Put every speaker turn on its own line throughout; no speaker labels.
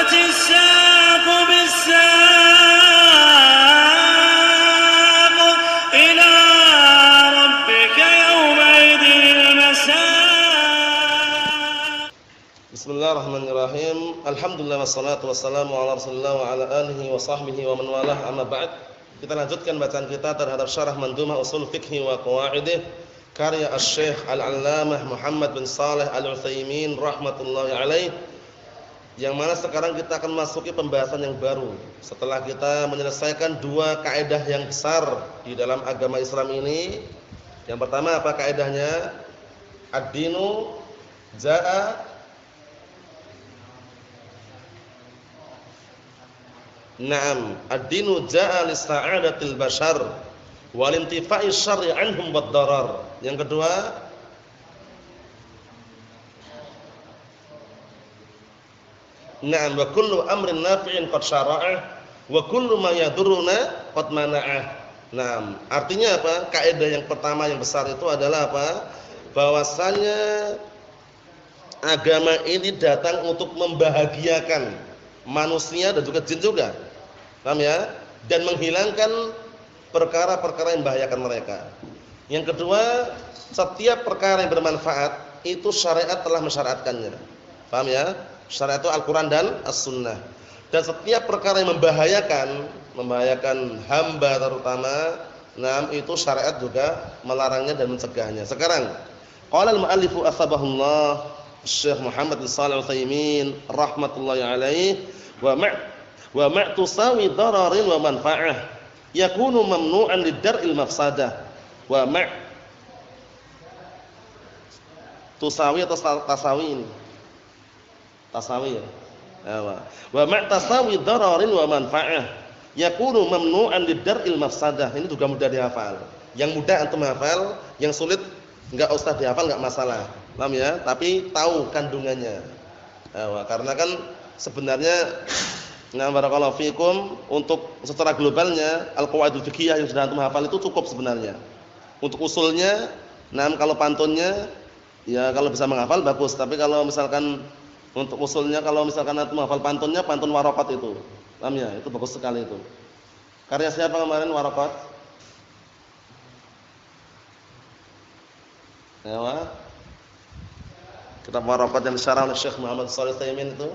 والتفت الساق بالساق إلى ربك يومئذ المساق.
Bismillahirrahmanirrahim. Alhamdulillah wassalatu wassalamu ala Rasulillah wa ala alihi wa sahbihi wa man walah, amma ba'd. Kita lanjutkan bacaan kita terhadap syarah Mandhumah Ushul Fiqh wa Qawaidih karya Asy-Syaikh Al-'Allamah Muhammad bin Shalih Al-Utsaimin rahmatullahi alaih. Yang mana sekarang kita akan masuki pembahasan yang baru setelah kita menyelesaikan dua kaidah yang besar di dalam agama Islam ini. Yang pertama apa kaidahnya? Ad-dinu jaa Naam, ad-dinu jaa lis-sa'adatil bashar wal intifa'i syar'i anhum wad-darar. Yang kedua, na'am, wa kullu amrin nafi'in qad syara'ah wa kullu ma yadurruna qad mana'ah. Naam, artinya apa? Kaidah yang pertama yang besar itu adalah apa? Bahwasanya agama ini datang untuk membahagiakan manusia dan juga jin juga. Paham ya? Dan menghilangkan perkara-perkara yang membahayakan mereka. Yang kedua, setiap perkara yang bermanfaat itu syariat telah mensyariatkannya. Paham ya? Syariat itu Al-Qur'an dan As-Sunnah. Dan setiap perkara yang membahayakan hamba terutama, itu syariat juga melarangnya dan mencegahnya. Sekarang, qala al-mu'allifu asbahullah Syekh Muhammad bin Shalih Al-Utsaimin rahmatullahi alaih wa ma' tusawi dararin wa manfa'ah yakunu mamnu'an lidar'il mafsadah wa ma' tusawi atau tasawi ini tasawi ya wa ma' tasawi dararin wa manfa'ah yakunu mamnu'an lidar'il mafsadah. Ini juga mudah dihafal. Yang mudah antum hafal, yang sulit enggak usah dihafal, enggak masalah. Paham ya? Tapi tahu kandungannya. Karena kan sebenarnya barakallahu fikum untuk secara globalnya al-qawaidul fiqhiyah yang sudah antum hafal itu cukup sebenarnya. Untuk usulnya, kalau pantunnya ya kalau bisa menghafal bagus, tapi kalau misalkan untuk usulnya kalau misalkan antum hafal pantunnya, pantun Waraqat itu. Paham ya? Itu bagus sekali itu. Karya siapa kemarin Waraqat? Ya, kitab Waraqat yang disyarah oleh Syekh Muhammad Shalih Al-Utsaimin itu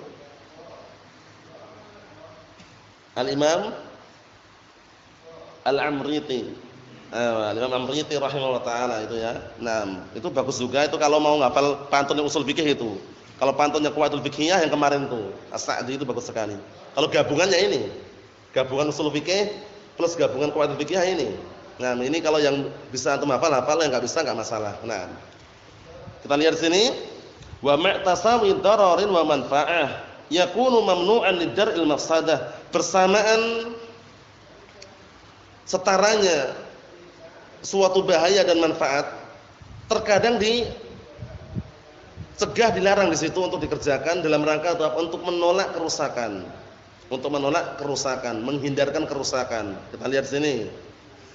Al-Imam Al-Amriti. Al-Imam Amriti rahimahullah taala itu ya. Itu bagus juga itu kalau mau ngapal pantun usul fikih itu. Kalau pantunnya Qawaidul Fiqhiyah yang kemarin itu As-Sa'di itu bagus sekali. Kalau gabungannya ini, gabungan usul fikih plus gabungan Qawaidul Fiqhiyah ini. Ini kalau yang bisa antum hafal, yang enggak bisa enggak masalah. Kita lihat di sini. Wa ma'tasawi dararin wa manfa'ah yakunu mamnu'an lidar'il mafsadah. Bersamaan setaranya suatu bahaya dan manfaat terkadang dicegah, dilarang di situ untuk dikerjakan dalam rangka untuk menolak kerusakan. Untuk menolak kerusakan, menghindarkan kerusakan. Kita lihat di sini.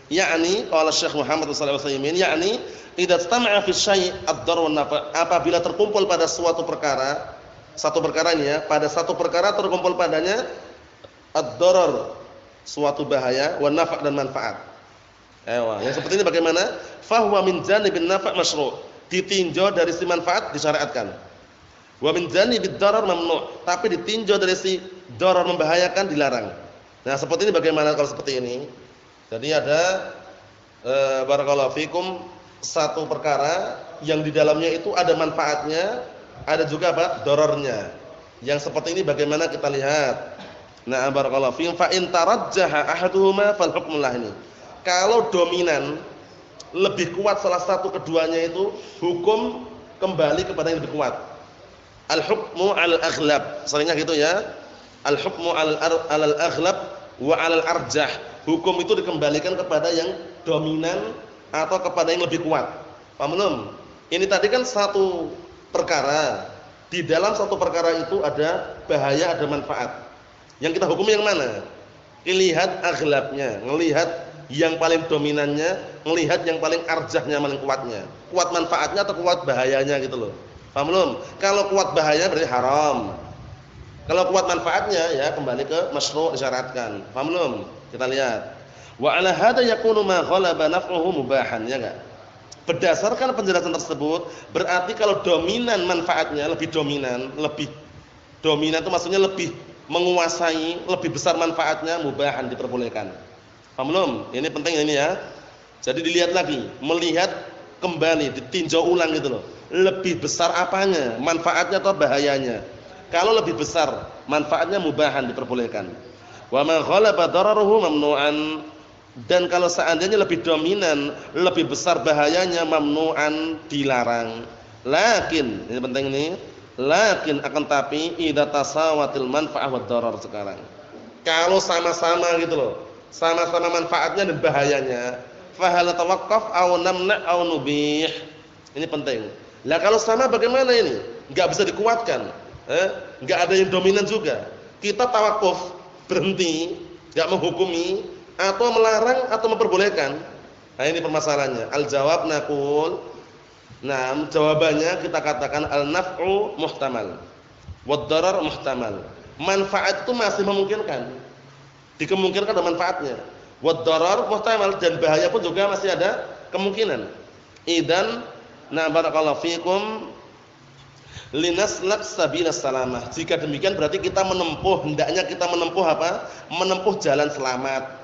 Yakni qala Syekh Muhammad Shalih Al-Utsaimin yakni idza istama'a fi syai' ad-dar wa nafa', apabila terkumpul pada suatu perkara, satu perkara ini ya, pada satu perkara terkumpul padanya ad-darar, suatu bahaya, wa nafa' dan manfaat. Yang seperti ini bagaimana? Fa huwa min janibin nafa' masyru', ditinjau dari sisi manfaat disyariatkan. Wa min janibid darar mamnu', tapi ditinjau dari sisi darar membahayakan dilarang. Seperti ini bagaimana kalau seperti ini? Jadi ada barakallahu fikum satu perkara yang di dalamnya itu ada manfaatnya, ada juga apa? Dararnya. Yang seperti ini bagaimana kita lihat. Barakallahu fikum fa in tarajjaha ahaduhuma fal hukmu lahni. Kalau dominan lebih kuat salah satu keduanya itu, hukum kembali kepada yang lebih kuat. Al hukmu 'alal aghlab. Seringnya gitu ya. Al hukmu 'alal aghlab wa 'alal arjah. Hukum itu dikembalikan kepada yang dominan atau kepada yang lebih kuat. Paham belum? Ini tadi kan satu perkara. Di dalam satu perkara itu ada bahaya, ada manfaat. Yang kita hukumi yang mana? Lihat aghlabnya, ngelihat yang paling dominannya, ngelihat yang paling arjahnya, paling kuatnya. Kuat manfaatnya atau kuat bahayanya gitu loh. Paham belum? Kalau kuat bahaya berarti haram. Kalau kuat manfaatnya ya kembali ke masyru' disyaratkan. Paham belum? Kita lihat. Wa 'ala hadza yakunu ma ghalaba naf'uhu mubahan, ya enggak? Berdasarkan penjelasan tersebut, berarti kalau dominan manfaatnya lebih dominan itu maksudnya lebih menguasai, lebih besar manfaatnya, mubahan, diperbolehkan. Paham belum? Ini penting ini ya. Jadi dilihat lagi, melihat kembali, ditinjau ulang gitu loh. Lebih besar apanya? Manfaatnya atau bahayanya? Kalau lebih besar manfaatnya, mubahan, diperbolehkan. Wa ma ghalaba dararuhu mamnu'an. Dan kalau seandainya lebih dominan, lebih besar bahayanya, mamnu'an, dilarang. Lakin, ini penting ini, lakin akan tapi idza tasawatil manfa'ah wad darar sekarang. Kalau sama-sama gitu loh, sama-sama manfaatnya dan bahayanya, fa hal tawaqqaf aw namna' aw nubih. Ini penting. Lah kalau sama bagaimana ini? Enggak bisa dikuatkan. Enggak ada yang dominan juga. Kita tawakuf, berhenti, enggak menghukumi atau melarang atau memperbolehkan. Nah, ini permasalahannya. Al-jawab naqul, nah, jawabannya kita katakan al-naf'u muhtamal, wad-darar muhtamal. Manfaat itu masih memungkinkan. Dikemungkinkan ada manfaatnya. Wad-darar muhtamal, dan bahaya pun juga masih ada kemungkinan. Idzan, na barakallahu fikum, linaslak sabilas salamah. Jika demikian berarti kita hendaknya kita menempuh apa? Menempuh jalan selamat.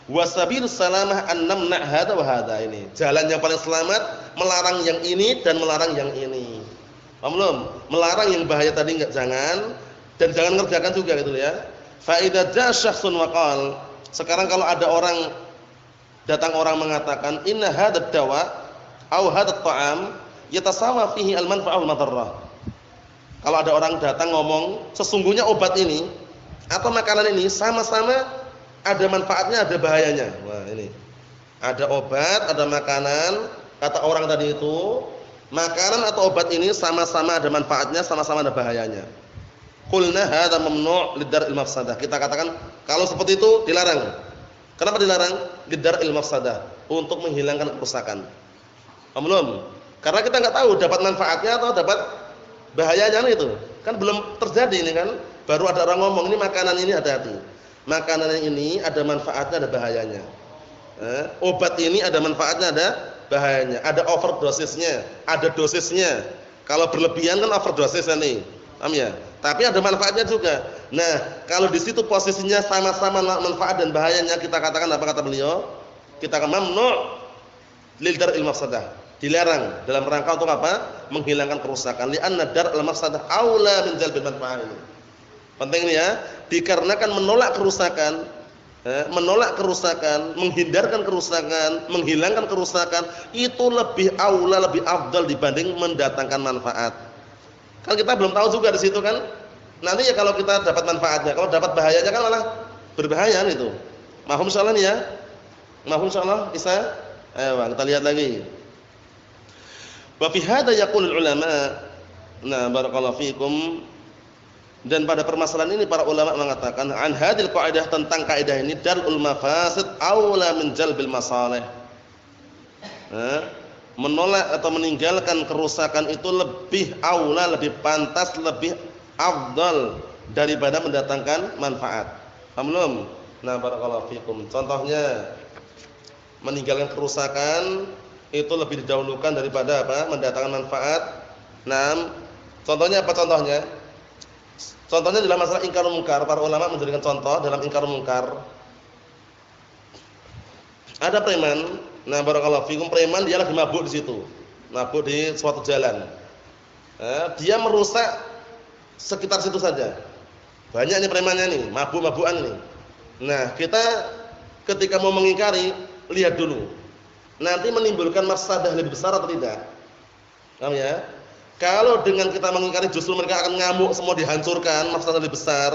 Wasabilus salamah an namna' hadza wa hadza, ini. Jalan yang paling selamat melarang yang ini dan melarang yang ini. Paham belum? Melarang yang bahaya tadi enggak, jangan, dan jangan ngerjakan juga gitu ya. Fa idza jaa syakhsun wa qala, sekarang kalau ada orang datang orang mengatakan inna hadzal dawa au hadzal ta'am yatasawa fihi al-manfa'ah wal madarrah. Kalau ada orang datang ngomong, sesungguhnya obat ini atau makanan ini sama-sama ada manfaatnya, ada bahayanya. Wah, ini. Ada obat, ada makanan, kata orang tadi itu, makanan atau obat ini sama-sama ada manfaatnya, sama-sama ada bahayanya. Qulna hadza mamnu' lidar'il mafsadah. Kita katakan kalau seperti itu dilarang. Kenapa dilarang? Lidar'il mafsadah, untuk menghilangkan kerusakan. Paham belum? Karena kita enggak tahu dapat manfaatnya atau dapat bahayanya itu. Kan belum terjadi ini kan. Baru ada orang ngomong ini makanan ini hati-hati. Makanan ini ada manfaatnya, ada bahayanya. Obat ini ada manfaatnya, ada bahayanya. Ada overdosisnya, ada dosisnya. Kalau berlebihan kan overdosis nih. Paham ya? Tapi ada manfaatnya juga. Nah, kalau di situ posisinya sama-sama manfaat dan bahayanya, kita katakan apa kata beliau? Kita akan mamnu' lil dar'il mafsadah. Dilarang dalam rangka untuk apa? Menghilangkan kerusakan. Li'anna dar'al mafsadah aula min jalbil manfaah. Penting ini ya, dikarenakan menolak kerusakan, menghindarkan kerusakan, menghilangkan kerusakan itu lebih aula, lebih afdal dibanding mendatangkan manfaat. Kan kita belum tahu juga di situ kan. Nanti ya kalau kita dapat manfaatnya, kalau dapat bahayanya kan malah berbahaya itu. Mahum insyaallah nih ya. Mahum insyaallah Isa. Ayo kita lihat lagi. Wa fi hadza yaqulul ulama, nah barakallahu fikum, dan pada permasalahan ini para ulama mengatakan an hadil qaidah, tentang kaidah ini, darul mafasid aula min jalbil masalih. Menolak atau meninggalkan kerusakan itu lebih aula, lebih pantas, lebih afdal daripada mendatangkan manfaat. Paham belum? Nah barakallahu fikum. Contohnya meninggalkan kerusakan itu lebih didahulukan daripada apa? Mendatangkan manfaat. Nah, contohnya apa contohnya? Contohnya dalam masalah ingkar mungkar, para ulama menjadikan contoh dalam ingkar mungkar. Ada preman, nah barakallahu fikum, preman dia lagi mabuk di situ. Mabuk di suatu jalan. Dia merusak sekitar situ saja. Banyak nih premannya nih, mabuk-mabukan nih. Nah, kita ketika mau mengingkari, lihat dulu. Nanti menimbulkan mafsadah lebih besar atau tidak? Paham ya? Kalau dengan kita mengingkari justru mereka akan ngamuk, semua dihancurkan, mafsadah lebih besar.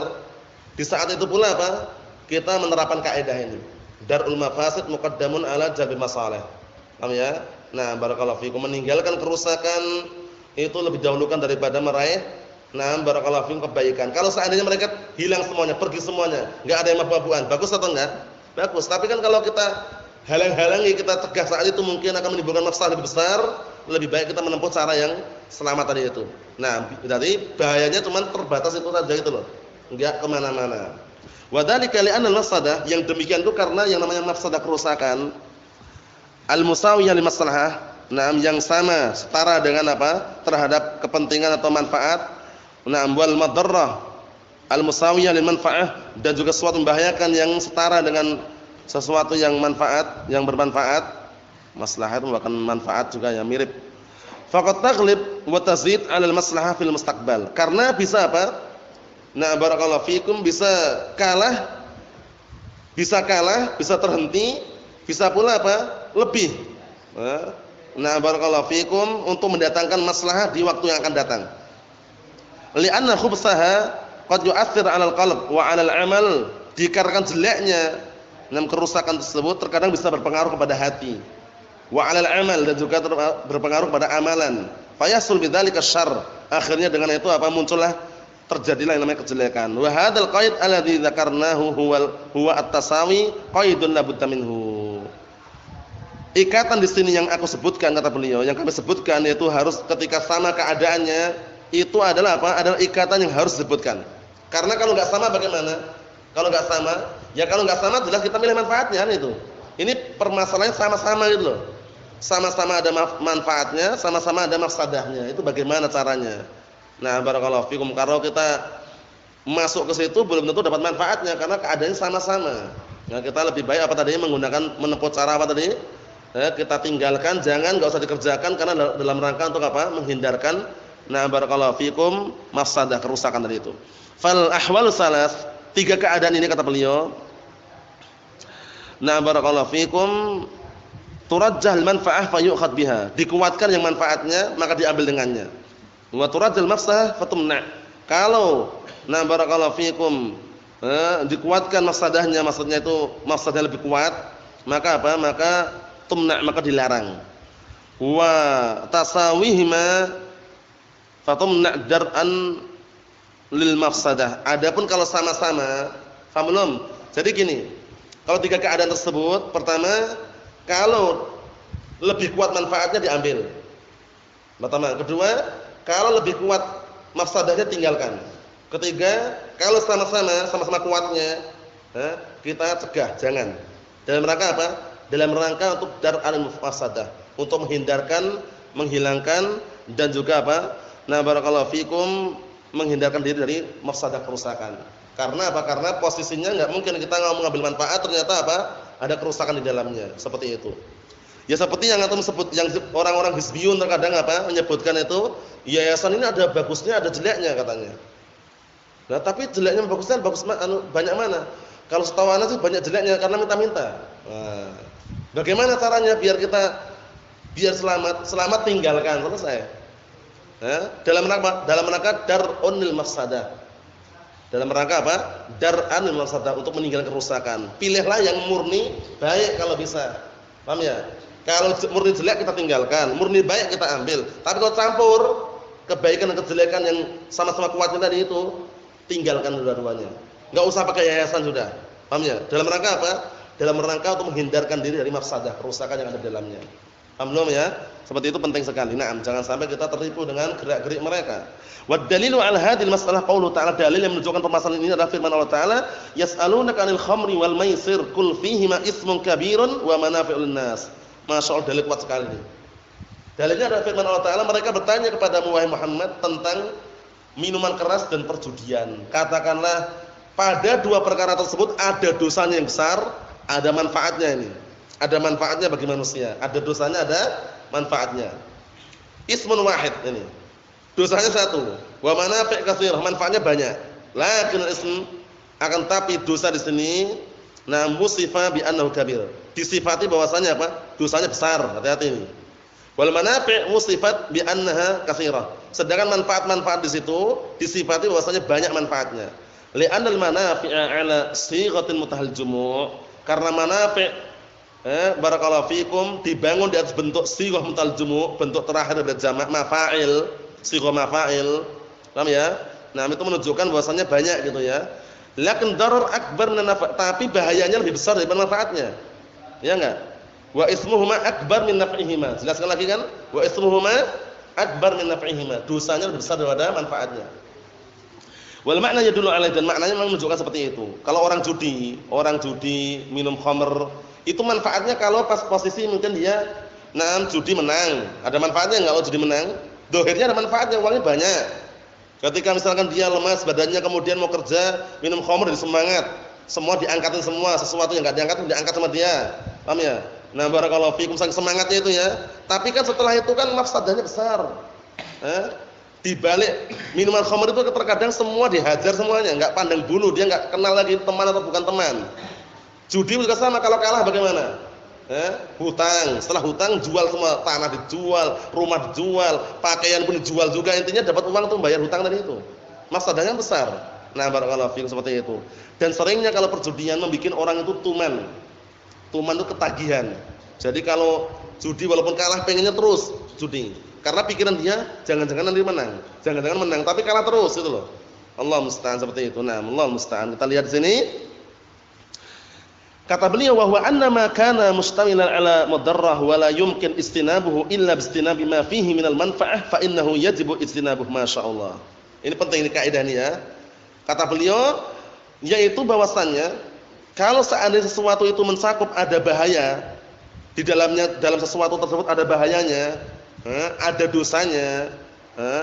Di saat itu pula apa? Kita menerapkan kaidah ini. Darul mafasid muqaddamun ala jalbil masalih. Paham ya? Nah, barakallahu fikum, meninggalkan kerusakan itu lebih dahulukan daripada meraih barakallahu fikum kebaikan. Kalau seandainya mereka hilang semuanya, pergi semuanya, enggak ada yang mabuk-mabukan, bagus atau enggak? Bagus. Tapi kan kalau kita halang-halangi, kita tegah saat itu mungkin akan menimbulkan mafsadah lebih besar. Lebih baik kita menempuh cara yang selamat tadi itu. Nah, berarti bahayanya cuma terbatas itu saja gitu loh. Enggak kemana mana. Wa dzalika li'anna al-mafsadah, yang demikian itu karena yang namanya mafsadah kerusakan al-musawiyah li maslahah, nah yang sama, setara dengan apa? Terhadap kepentingan atau manfaat. Nah, wal madarrah al-musawiyah lil manfaah, dan juga sesuatu membahayakan yang setara dengan sesuatu yang manfaat, yang bermanfaat. Maslahat bukan manfaat juga ya, mirip. Faqad taghlib wa tazid 'ala al-maslahah fil mustaqbal. Karena bisa apa? Nah, barakallahu fikum, bisa kalah, bisa terhenti, bisa pula apa? Lebih. Nah, barakallahu fikum, untuk mendatangkan maslahah di waktu yang akan datang. Li'anna khubsaha qad yu'athir 'alal qalb wa 'alal 'amal. Dikarenakan jeleknya kerusakan tersebut terkadang bisa berpengaruh kepada hati. Wa 'alal 'amal, dan juga berpengaruh pada amalan. Fayasul bidzalika syarr. Akhirnya dengan itu apa? Muncullah, terjadilah yang namanya kejelekan. Wa hadzal qaid alladzi dzakarnahu huwa at-tasawi qaidun la budda minhu. Ikatan di sini yang aku sebutkan, kata beliau, yang kami sebutkan, yaitu harus ketika sama keadaannya, itu adalah apa? Adalah ikatan yang harus disebutkan. Karena kalau enggak sama bagaimana? Kalau enggak sama, ya kalau enggak sama jelas kita milih manfaatnya kan itu. Ini permasalahannya sama-sama gitu loh. Sama-sama ada manfaatnya, sama-sama ada mafsadahnya. Itu bagaimana caranya? Nah, barakallahu fikum, kalau kita masuk ke situ belum tentu dapat manfaatnya karena keadaannya sama-sama. Nah, kita lebih baik apa tadi, menempuh cara apa tadi? Kita tinggalkan, enggak usah dikerjakan karena dalam rangka untuk apa? Menghindarkan, nah barakallahu fikum, mafsadah, kerusakan tadi itu. Fal ahwalu salas, 3 keadaan ini kata beliau. Nah, barakallahu fikum, turajjahul manfaah fayu'khad biha. Dikuatkan yang manfaatnya maka diambil dengannya. Wa turajjal mafsadah fatumna. Kalau nah barakallahu fikum dikuatkan mafsadahnya, maksudnya itu mafsadahnya lebih kuat, maka apa? Maka tumna, maka dilarang. Wa tasawihima fatumna dar'an lil mafsadah. Adapun kalau sama-sama, paham belum? Jadi gini, kalau 3 keadaan tersebut, pertama, kalau lebih kuat manfaatnya diambil. Pertama, kedua, kalau lebih kuat mafsadahnya tinggalkan. Ketiga, kalau sama-sama kuatnya, kita cegah, jangan. Dalam rangka apa? Dalam rangka untuk dar'al mafsadah, untuk menghindarkan, menghilangkan, dan juga apa? Nah, barakallahu fikum, menghindarkan diri dari mafsadah kerusakan. Karena apa? Karena posisinya enggak mungkin kita mengambil manfaat ternyata apa? Ada kerusakan di dalamnya, seperti itu. Ya seperti yang antum sebut, yang orang-orang hizbiyun terkadang apa? Menyebutkan itu, yayasan ini ada bagusnya, ada jeleknya katanya. Nah, tapi jeleknya bagusnya banyak mana? Kalau setahu ana sih banyak jeleknya karena minta-minta. Nah, bagaimana caranya biar selamat tinggalkan, selesai. Dalam rangka dar'unil mafsadah. Dalam rangka apa? Dar'anil mafsadah, untuk meninggalkan kerusakan. Pilihlah yang murni baik kalau bisa. Paham ya? Kalau murni jelek kita tinggalkan, murni baik kita ambil. Tapi kalau campur kebaikan dan kejelekan yang sama-sama kuatnya tadi itu, tinggalkan dua-duanya. Enggak usah pakai yayasan sudah. Paham ya? Dalam rangka apa? Dalam rangka untuk menghindarkan diri dari mafsadah, kerusakan yang ada di dalamnya. Paham belum ya? Seperti itu penting sekali. Naam, jangan sampai kita tertipu dengan gerak-gerik mereka. Wa dalilu 'ala hadhil masalah qaulu ta'ala, dalil yang menunjukkan permasalahan ini adalah firman Allah Ta'ala, yas'alunaka 'anil khamri wal maisir qul fihima ismun kabirun wa manafi'ul nas. Masyaallah, dalil kuat sekali ini. Dalilnya adalah firman Allah Ta'ala, mereka bertanya kepadamu wahai Muhammad tentang minuman keras dan perjudian. Katakanlah pada 2 perkara tersebut ada dosanya yang besar, ada manfaatnya ini. Ada manfaatnya bagi manusia, ada dosanya, ada manfaatnya. Ismun wahid ini. Dosanya 1, wa manafi' katsirah, manfaatnya banyak. Lakin ism, akan tapi dosa di sini musifa bi annahu kabir. Disifati bahwasanya apa? Dosanya besar, hati-hati ini. Wal manafi' musifat bi annaha katsirah. Sedangkan manfaat-manfaat di situ disifati bahwasanya banyak manfaatnya. Li'annal manafi'a 'ala sighatin mutahal jumu'. Karena manafi' barakallahu fikum dibangun di atas bentuk sighah mutal jumu', bentuk terakhir dari jamak mafa'il, sighah mafa'il. Paham ya? Nah, itu menunjukkan bahwasanya banyak gitu ya. Lakin darar akbar min nafa', tapi bahayanya lebih besar daripada manfaatnya. Ya enggak? Wa ismuhuma akbar min naf'ihima. Jelaskan lagi kan? Wa ismuhuma akbar min naf'ihima. Dosanya lebih besar daripada manfaatnya. Wal makna yadullu alaihi, dan maknanya memang menunjukkan seperti itu. Kalau orang judi minum khamr, itu manfaatnya kalau pas posisi mungkin dia judi menang, ada manfaatnya enggak kalau judi menang? Dohirnya ada manfaatnya, uangnya banyak. Ketika misalkan dia lemas badannya kemudian mau kerja, minum khamr jadi semangat. Semua diangkatin semua, sesuatu yang enggak diangkat diangkat sama dia. Paham ya? Nah, barakallahu fikum, saking semangatnya itu ya. Tapi kan setelah itu kan mafsadahnya besar. Di balik minuman khamr itu terkadang semua dihajar semuanya, enggak pandang bulu, dia enggak kenal lagi teman atau bukan teman. Judi juga sama, kalau kalah bagaimana? Hutang, setelah hutang jual semua, tanah dijual, rumah dijual, pakaian pun dijual juga, intinya dapat uang untuk bayar hutang tadi itu. Mafsadahnya besar. Nah, barakallahu fikum, seperti itu. Dan seringnya kalau perjudian membuat orang itu tuman. Tuman itu ketagihan. Jadi kalau judi walaupun kalah pengennya terus judi. Karena pikiran dia jangan-jangan nanti menang. Jangan-jangan menang tapi kalah terus itu loh. Allah musta'an, seperti itu. Nah, Allah musta'an. Kita lihat di sini. Kata beliau wa huwa anna ma kana mustamilan ala madarrah wa la yumkin istinabuhu illa bistinabi ma fihi minal manfa'ah fa innahu yajibu istinabuh masyaallah. Ini penting ini kaidah ini ya. Kata beliau yaitu bahwasannya kalau seandainya sesuatu itu mencakup ada bahaya di dalamnya, dalam sesuatu tersebut ada bahayanya, ada dosanya,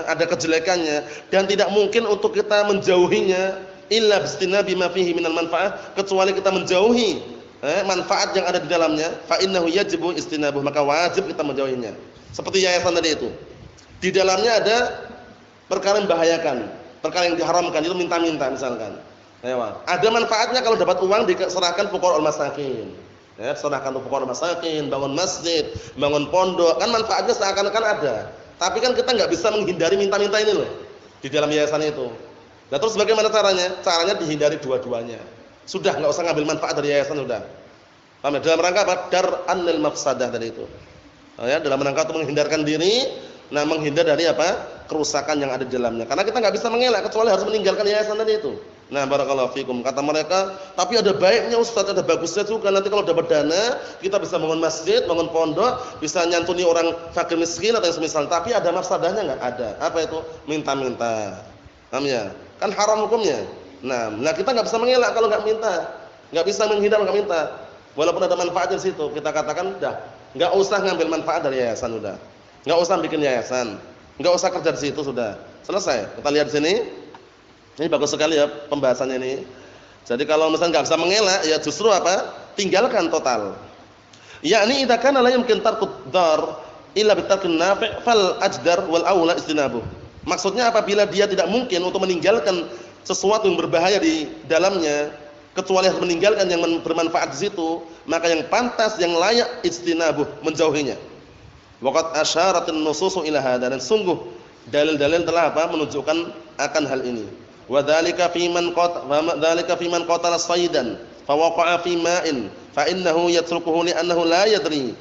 ada kejelekannya, dan tidak mungkin untuk kita menjauhinya illa bistinabi ma fihi minal manfaah, kecuali kita menjauhi manfaat yang ada di dalamnya, fa innahu yajibu istinabuh, maka wajib kita menjauhinya. Seperti yayasan tadi itu. Di dalamnya ada perkara yang membahayakan, perkara yang diharamkan, itu minta-minta misalkan. Ada manfaatnya kalau dapat uang diserahkan fuqara masakin. Serahkan untuk fuqara masakin, bangun masjid, bangun pondok, kan manfaatnya seakan-akan ada. Tapi kan kita enggak bisa menghindari minta-minta ini loh di dalam yayasan itu. Nah, terus bagaimana caranya? Caranya dihindari dua-duanya. Sudah enggak usah ngambil manfaat dari yayasan sudah. Paham ya? Dalam rangka apa? Dar'anil mafsadah tadi itu. Dalam rangka untuk menghindarkan diri, menghindar dari apa? Kerusakan yang ada di dalamnya. Karena kita enggak bisa mengelak kecuali harus meninggalkan yayasan tadi itu. Nah, barakallahu fikum. Kata mereka, tapi ada baiknya Ustaz, ada bagusnya juga. Nanti kalau dapat dana, kita bisa bangun masjid, bangun pondok, bisa nyantuni orang fakir miskin atau yang semisal. Tapi ada mafsadahnya enggak? Ada. Apa itu? Minta-minta. Paham ya? Kan haram hukumnya. Nah, kita enggak bisa mengelak kalau enggak minta. Enggak bisa menghindar enggak minta. Walaupun ada manfaatnya di situ, kita katakan dah, enggak usah ngambil manfaat dari yayasan sudah. Enggak usah bikin yayasan. Enggak usah kerja di situ sudah. Selesai. Kita lihat di sini. Ini bagus sekali ya pembahasannya ini. Jadi kalau misalnya enggak bisa mengelak, ya justru apa? Tinggalkan total. Yakni idza kana la yumkin tarkud dar illa bitarkin nafi' fal ajdar wal aula istinabuh. Maksudnya apabila dia tidak mungkin untuk meninggalkan sesuatu yang berbahaya di dalamnya kecuali harus meninggalkan yang bermanfaat di situ, maka yang pantas, yang layak istinabuh, menjauhinya. Waqad asyaratin nususu ila hadza, dan sungguh dalil-dalil telah apa? Menunjukkan akan hal ini. Wa dzalika fi man qatala saydan fa waqa'a fi ma'in fa innahu yatrukuhu li annahu la yadri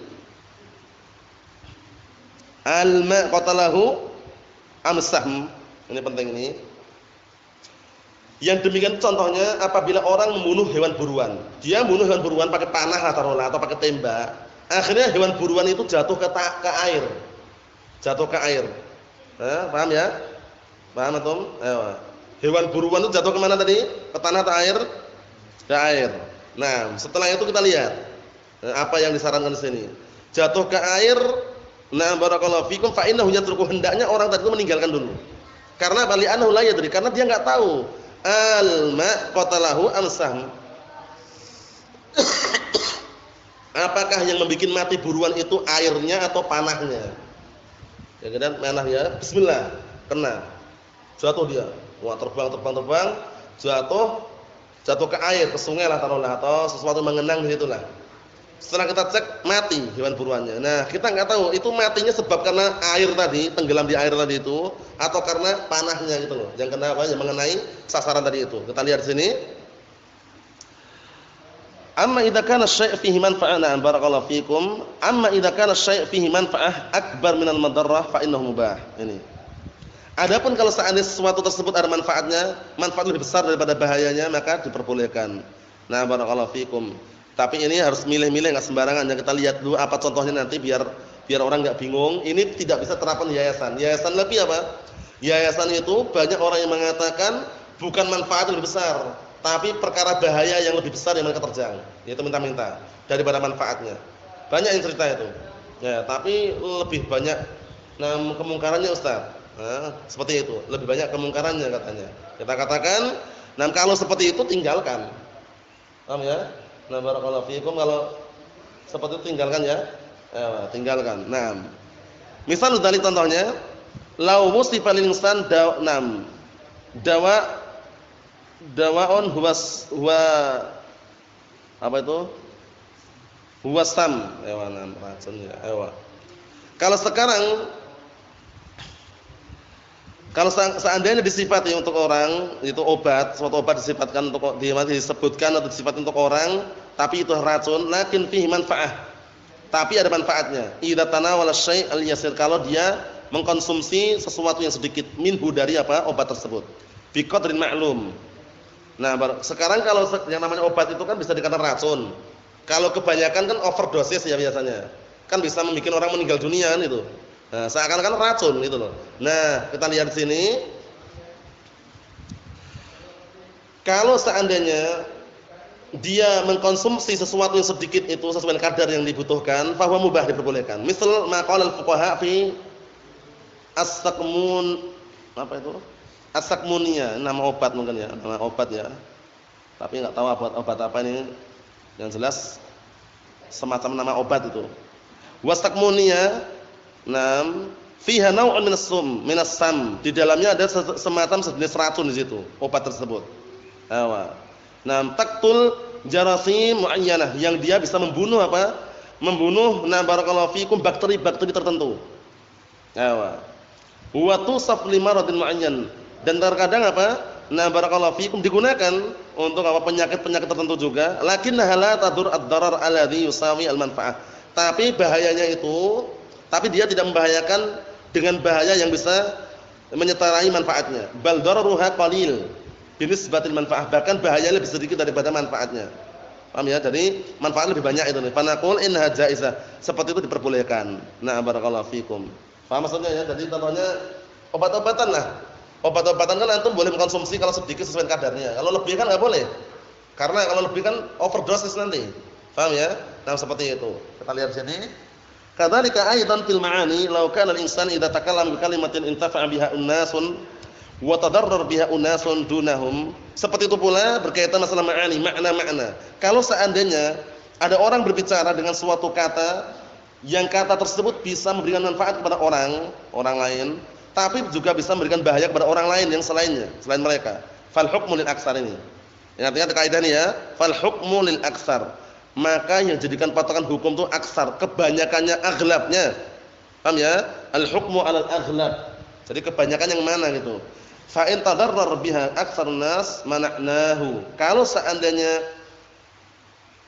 al ma' qatalahu am sahm. Ini penting ini. Yang demikian contohnya apabila orang membunuh hewan buruan. Dia membunuh hewan buruan pakai panah taruhlah atau pakai tembak. Akhirnya hewan buruan itu jatuh ke air. Jatuh ke air. Paham ya? Paham antum? Ayo. Hewan buruan itu jatuh ke mana tadi? Ke tanah atau air? Ke air. Nah, setelah itu kita lihat apa yang disarankan di sini. Jatuh ke air, nah barakallahu fikum, fa innahu yatruku, hendaknya orang tadi itu meninggalkan dulu. Karena bali annahu la yadri, karena dia enggak tahu al-ma' qatalahu am-sahm. Apakah yang membuat mati buruan itu airnya atau panahnya? Ya kan, panah ya. Bismillah, kena. Jatuh dia. Wah, terbang, jatuh ke air, ke sungai lah taruhlah, atau sesuatu mengenang di situlah. Setelah kita cek, mati hewan buruannya. Nah, kita enggak tahu itu matinya sebab karena air tadi, tenggelam di air tadi itu, atau karena panahnya gitu loh. Yang kena apa? Yang mengenai sasaran tadi itu. Kita lihat di sini. Amma idza kana asy-syai' fihi manfa'ah, barakallahu fikum. Amma idza kana asy-syai' fihi manfa'ah akbar minal madarrah fa innahu mubah. Ini. Adapun kalau seandainya sesuatu tersebut ada manfaatnya, manfaat lebih besar daripada bahayanya, maka diperbolehkan. Nah, barakallahu fikum. Tapi ini harus milih-milih, enggak sembarangan. Yang kita lihat dulu apa contohnya nanti biar biar orang enggak bingung, ini tidak bisa terapan yayasan. Yayasan lebih apa? Yayasan itu banyak orang yang mengatakan bukan manfaat yang lebih besar, tapi perkara bahaya yang lebih besar yang mereka terjang, yaitu minta-minta daripada manfaatnya. Banyak yang cerita itu. Ya, tapi lebih banyak kemungkarannya Ustaz. Nah, seperti itu. Lebih banyak kemungkarannya katanya. Kita katakan, kalau seperti itu tinggalkan. Paham ya? Nah, barakallahu fiikum, kalau seperti itu tinggalkan ya. Tinggalkan. Nah, misal dari contohnya, lau musifa lil insan dawaun huwa apa itu? Huwasam, racun ya. Kalau sekarang, kalau seandainya disifati untuk orang itu obat, suatu obat disifatkan untuk disebutkan atau disifat untuk orang, tapi itu racun, lakin fihi manfaah. Tapi ada manfaatnya. Idza tanawala syai' al-yasir, kalau dia mengkonsumsi sesuatu yang sedikit minhu dari obat tersebut. Bi qadrin ma'lum. Nah, sekarang kalau yang namanya obat itu kan bisa dikatakan racun. Kalau kebanyakan kan overdosis ya biasanya. Kan bisa membuat orang meninggal dunia kan itu. Nah, seakan-akan racun gitu loh. Nah, kita lihat di sini. Kalau seandainya dia mengkonsumsi sesuatu yang sedikit itu sesuai kadar yang dibutuhkan, fa huwa mubah, diperbolehkan. Misal maqal al-fuqaha fi as-saqmun, apa itu? As-saqmuniyah, nama obat mungkin ya, nama obat ya. Tapi enggak tahu obat apa ini. Yang jelas semacam nama obat itu. Wastakmuniyah, fiha naw'un minas sam. Di dalamnya ada semacam sejenis racun di situ, obat tersebut. Taqtul jarasim muayyanah, yang dia bisa membunuh Membunuh barakallahu fikum bakteri-bakteri tertentu. Wa tusaf limaradin muayyan, dan terkadang barakallahu fikum digunakan untuk penyakit-penyakit tertentu juga, lakinnaha la tadur ad-darar alladhi yusawi al-manfaah. Tapi bahayanya itu, tapi dia tidak membahayakan dengan bahaya yang bisa menyetarai manfaatnya. Bal dararuha qalil binisbatil manfaah, bahkan bahayanya lebih sedikit daripada manfaatnya. Paham ya? Jadi manfaat lebih banyak itu nih. Fanaqul inna jaizah, seperti itu diperbolehkan. Nah, barakallahu fikum. Paham maksudnya ya? Jadi contohnya obat-obatan lah. Obat-obatan kan antum boleh mengkonsumsi kalau sedikit sesuai kadarnya. Kalau lebih kan enggak boleh. Karena kalau lebih kan overdosis nanti. Paham ya? Nah, seperti itu. Kita lihat sini. Kadzalika aidan fil ma'ani, law kana al-insan idza takallama bi kalimatin intafa'a biha unnasun wa tadarrar biha unasun dunahum. Seperti itu pula berkaitan masalah ma'ani, makna-makna. Kalau seandainya ada orang berbicara dengan suatu kata, yang kata tersebut bisa memberikan manfaat kepada orang lain, tapi juga bisa memberikan bahaya kepada orang lain yang selain mereka. Fal hukmu lil aksar ini. Yang artinya kaidah ini ya, fal hukmu lil aksar. Maka yang jadikan patokan hukum itu aksar, kebanyakannya, aghlabnya. Paham ya? Al hukmu 'alal aghlab. Jadi kebanyakan yang mana gitu. Fa in tadarrar biha aktsarun nas mana'nahu. Kalau seandainya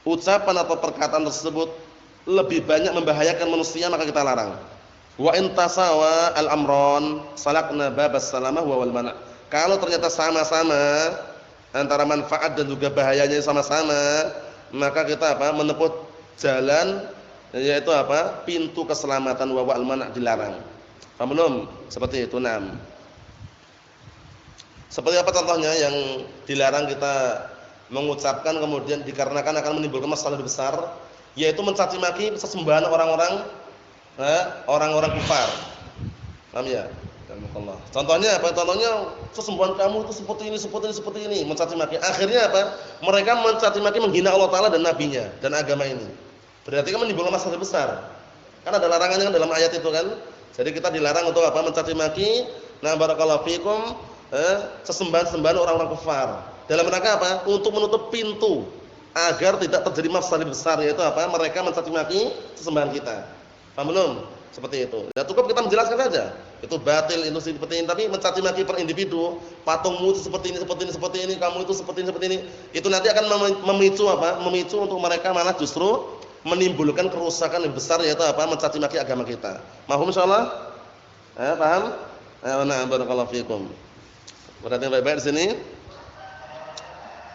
ucapan atau perkataan tersebut lebih banyak membahayakan manusia, maka kita larang. Wa in tasawa al-amron salakna babas salamah wa wal mana'. Kalau ternyata sama-sama antara manfaat dan juga bahayanya sama-sama, maka kita menempuh jalan, yaitu pintu keselamatan, wa wal mana', dilarang. Paham belum? Seperti itu. Seperti apa contohnya yang dilarang kita mengucapkan kemudian dikarenakan akan menimbulkan masalah besar, yaitu mencaci maki sesembahan orang-orang kufar. Paham ya? Contohnya apa? Contohnya sesembahan kamu itu seperti ini, mencaci maki. Akhirnya mereka mencaci maki, menghina Allah Taala dan nabinya dan agama ini. Berarti kan menimbulkan masalah besar. Kan ada larangannya dalam ayat itu kan. Jadi kita dilarang untuk mencaci maki, barakallahu fikum, sesembahan-sembahan orang-orang kufar. Dalam rangka untuk menutup pintu agar tidak terjadi masalah besar, yaitu mereka mencaci maki sesembahan kita. Paham belum? Seperti itu. Ya cukup kita menjelaskan saja. Itu batil, itu seperti ini, tapi mencaci maki per individu, patungmu itu seperti ini, kamu itu seperti ini. Itu nanti akan memicu Memicu untuk mereka malah justru menimbulkan kerusakan yang besar, yaitu mencaci maki agama kita. Mahum insyaallah? Paham? Nah, barakallahu fikum. Perhatikan baik-baik di sini.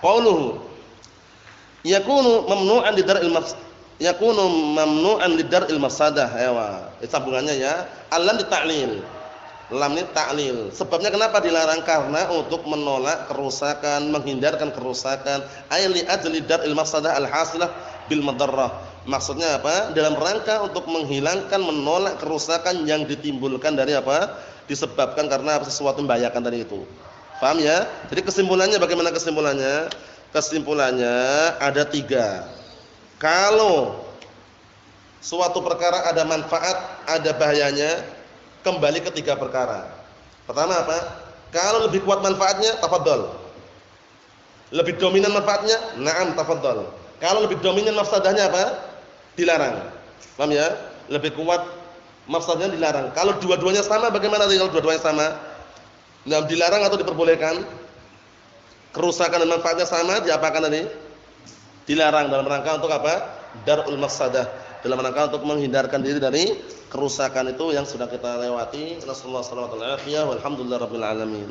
Qauluhu yakunu mamnu'an yakunu mamnu'an lidar'il mafsadah. Sambungannya ya. Alam dita'lil. Lam ini ta'lil. Sebabnya kenapa dilarang? Karena untuk menolak kerusakan, menghindarkan kerusakan. Ay li ajli dar'il mafsadah al-hasilah bil madarrah. Maksudnya apa? Dalam rangka untuk menghilangkan, menolak kerusakan yang ditimbulkan dari apa? Disebabkan karena sesuatu membahayakan tadi itu. Paham ya? Jadi kesimpulannya bagaimana kesimpulannya? Kesimpulannya ada 3. Kalau suatu perkara ada manfaat, ada bahayanya, kembali ke 3 perkara. Pertama apa? Kalau lebih kuat manfaatnya, tafadhol. Lebih dominan manfaatnya, na'am tafadhol. Kalau lebih dominan mafsadahnya apa? Dilarang. Paham ya? Lebih kuat mafsadahnya dilarang. Kalau dua-duanya sama bagaimana kalau dua-duanya sama? Nah, dilarang atau diperbolehkan? Kerusakan dan manfaatnya sama, diapakan tadi? Dilarang dalam rangka untuk apa? Darul mafsadah. Dalam rangka untuk menghindarkan diri dari kerusakan itu yang sudah kita lewati. Nasallahu alaihi wa sallam. Walhamdulillahirabbil alamin.